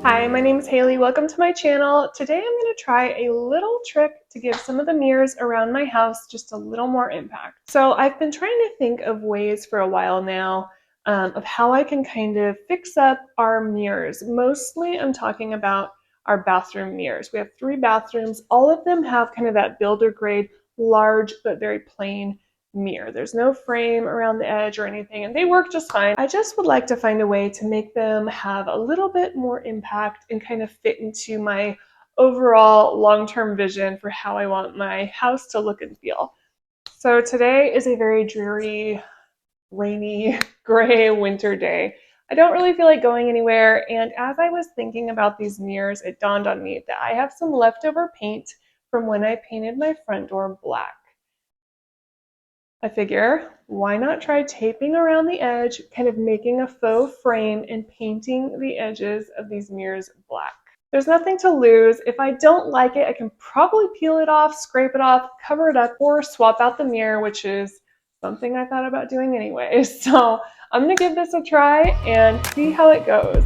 Hi, my name is Haley. Welcome to my channel. Today I'm going to try a little trick to give some of the mirrors around my house just a little more impact. So I've been trying to think of ways for a while now of how I can kind of fix up our mirrors. Mostly I'm talking about our bathroom mirrors. We have 3 bathrooms. All of them have kind of that builder grade, large but very plain mirror. There's no frame around the edge or anything, and they work just fine. I just would like to find a way to make them have a little bit more impact and kind of fit into my overall long-term vision for how I want my house to look and feel. So today is a very dreary, rainy, gray winter day. I don't really feel like going anywhere, and as I was thinking about these mirrors, it dawned on me that I have some leftover paint from when I painted my front door black. I figure, why not try taping around the edge, kind of making a faux frame and painting the edges of these mirrors black. There's nothing to lose. If I don't like it, I can probably peel it off, scrape it off, cover it up, or swap out the mirror, which is something I thought about doing anyway. So I'm gonna give this a try and see how it goes.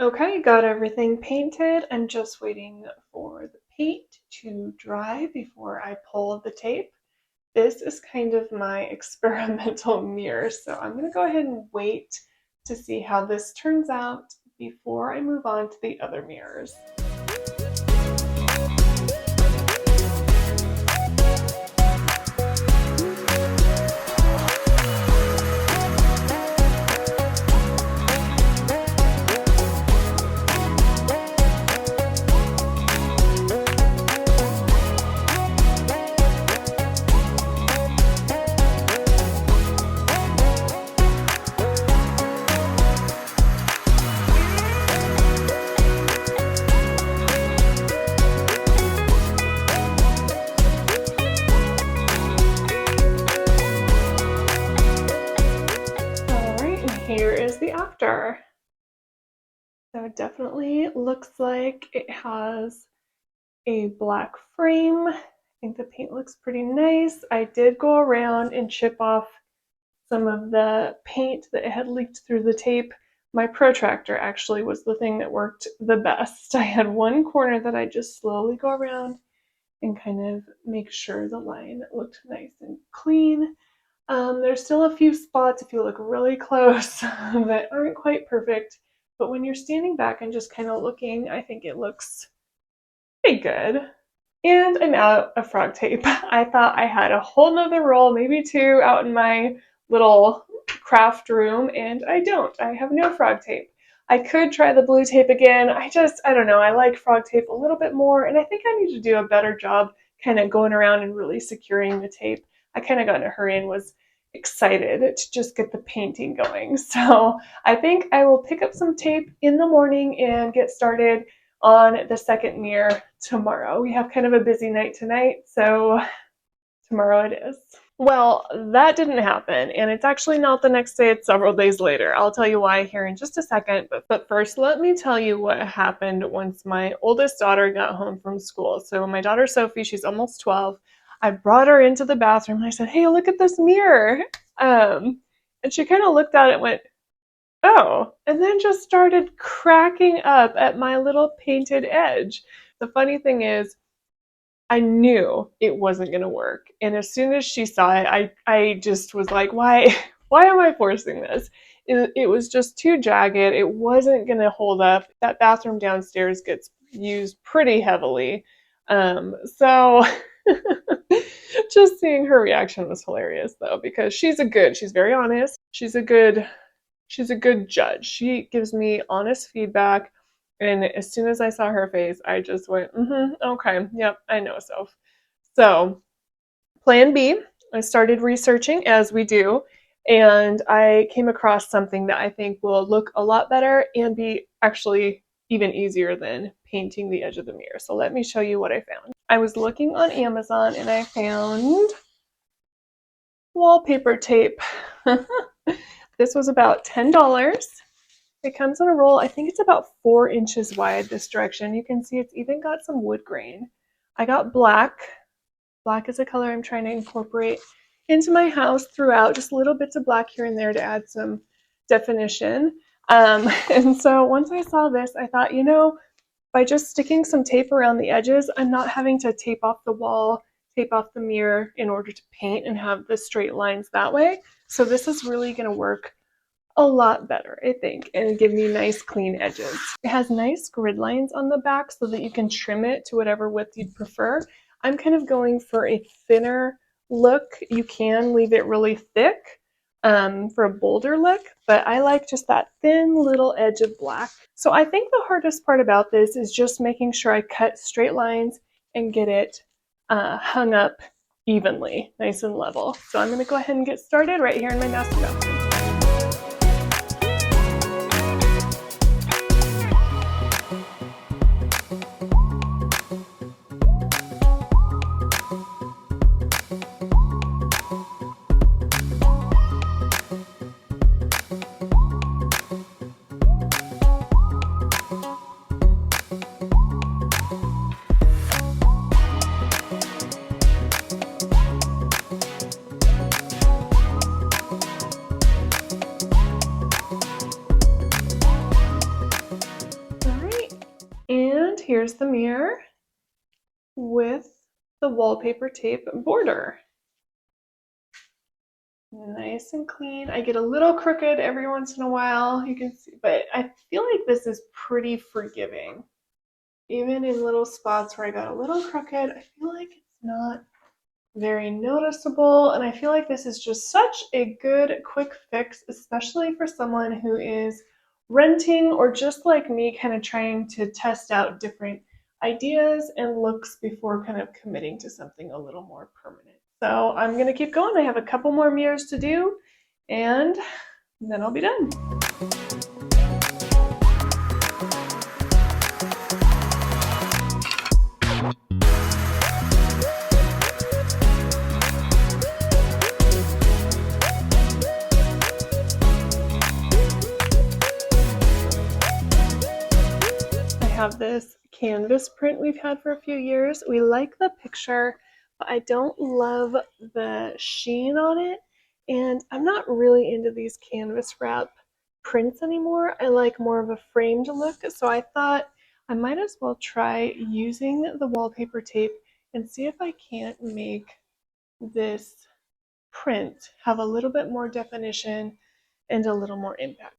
Okay, got everything painted. I'm just waiting for the paint to dry before I pull the tape. This is kind of my experimental mirror, so I'm going to go ahead and wait to see how this turns out before I move on to the other mirrors. Here is the after. So it definitely looks like it has a black frame. I think the paint looks pretty nice. I did go around and chip off some of the paint that had leaked through the tape. My protractor actually was the thing that worked the best. I had one corner that I just slowly go around and kind of make sure the line looked nice and clean. There's still a few spots, if you look really close, that aren't quite perfect, but when you're standing back and just kind of looking, I think it looks pretty good. And I'm out of frog tape. I thought I had a whole nother roll, maybe 2, out in my little craft room, and I don't. I have no frog tape. I could try the blue tape again. I don't know. I like frog tape a little bit more, and I think I need to do a better job kind of going around and really securing the tape. I kind of got in a hurry and was excited to just get the painting going. So I think I will pick up some tape in the morning and get started on the second mirror tomorrow. We have kind of a busy night tonight, so tomorrow it is. Well, that didn't happen, and it's actually not the next day, it's several days later. I'll tell you why here in just a second, but first let me tell you what happened once my oldest daughter got home from school. So my daughter Sophie, she's almost 12, I brought her into the bathroom and I said, hey, look at this mirror. And she kind of looked at it and went, oh, and then just started cracking up at my little painted edge. The funny thing is, I knew it wasn't going to work. And as soon as she saw it, I just was like, why am I forcing this? It was just too jagged. It wasn't going to hold up. That bathroom downstairs gets used pretty heavily. So just seeing her reaction was hilarious though, because she's very honest. She's a good she's a good judge. She gives me honest feedback. And as soon as I saw her face, I just went, okay, yep, I know so. So, plan B, I started researching as we do, and I came across something that I think will look a lot better and be actually even easier than painting the edge of the mirror. So let me show you what I found. I was looking on Amazon and I found wallpaper tape. This was about $10. It comes in a roll. I think it's about 4 inches wide this direction. You can see it's even got some wood grain. I got black. Black is a color I'm trying to incorporate into my house throughout, just little bits of black here and there to add some definition. And so once I saw this, I thought, you know, by just sticking some tape around the edges, I'm not having to tape off the wall, tape off the mirror in order to paint and have the straight lines that way. So this is really going to work a lot better, I think, and give me nice clean edges. It has nice grid lines on the back so that you can trim it to whatever width you'd prefer. I'm kind of going for a thinner look. You can leave it really thick for a bolder look, but I like just that thin little edge of black. So I think the hardest part about this is just making sure I cut straight lines and get it hung up evenly, nice and level. So I'm going to go ahead and get started right here in my master bathroom. And here's the mirror with the wallpaper tape border. Nice and clean. I get a little crooked every once in a while, you can see, but I feel like this is pretty forgiving. Even in little spots where I got a little crooked, I feel like it's not very noticeable, and I feel like this is just such a good quick fix, especially for someone who is renting or just like me, kind of trying to test out different ideas and looks before kind of committing to something a little more permanent. So I'm gonna keep going. I have a couple more mirrors to do, and then I'll be done. Have this canvas print we've had for a few years. We like the picture, but I don't love the sheen on it, and I'm not really into these canvas wrap prints anymore. I like more of a framed look, so I thought I might as well try using the wallpaper tape and see if I can't make this print have a little bit more definition and a little more impact.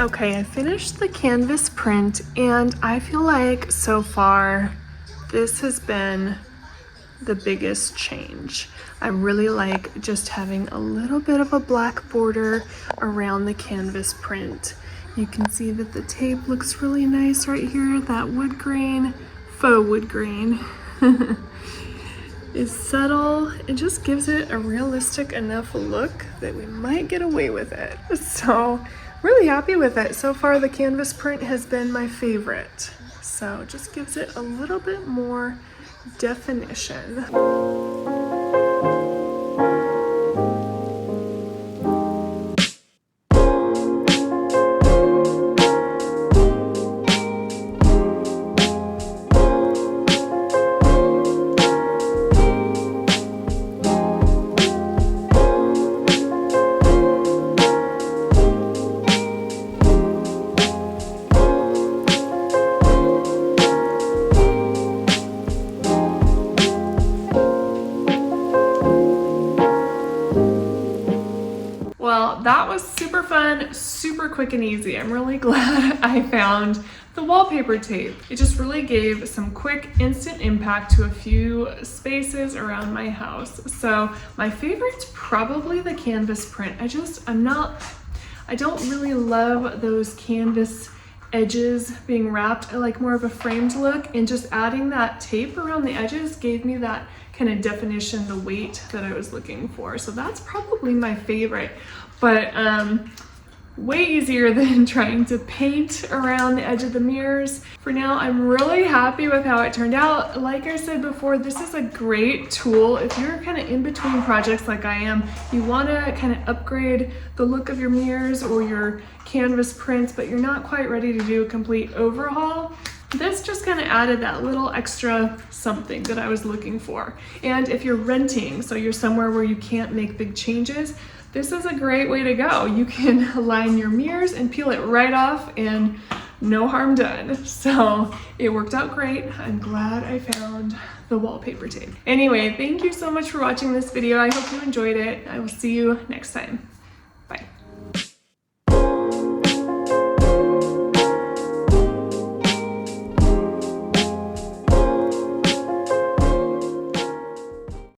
Okay, I finished the canvas print, and I feel like so far this has been the biggest change. I really like just having a little bit of a black border around the canvas print. You can see that the tape looks really nice right here. That wood grain, faux wood grain, is subtle. It just gives it a realistic enough look that we might get away with it. So really happy with it. So far the canvas print has been my favorite. So it just gives it a little bit more definition. super fun, super quick and easy. I'm really glad I found the wallpaper tape. It just really gave some quick, instant impact to a few spaces around my house. So my favorite's probably the canvas print. I don't really love those canvas edges being wrapped. I like more of a framed look, and just adding that tape around the edges gave me that kind of definition, the weight that I was looking for. So that's probably my favorite, but way easier than trying to paint around the edge of the mirrors. For now, I'm really happy with how it turned out. Like I said before, this is a great tool if you're kind of in between projects like I am. You want to kind of upgrade the look of your mirrors or your canvas prints, but you're not quite ready to do a complete overhaul. This just kind of added that little extra something that I was looking for. And if you're renting, so you're somewhere where you can't make big changes, this is a great way to go. You can line your mirrors and peel it right off and no harm done. So it worked out great. I'm glad I found the wallpaper tape. Anyway, thank you so much for watching this video. I hope you enjoyed it. I will see you next time.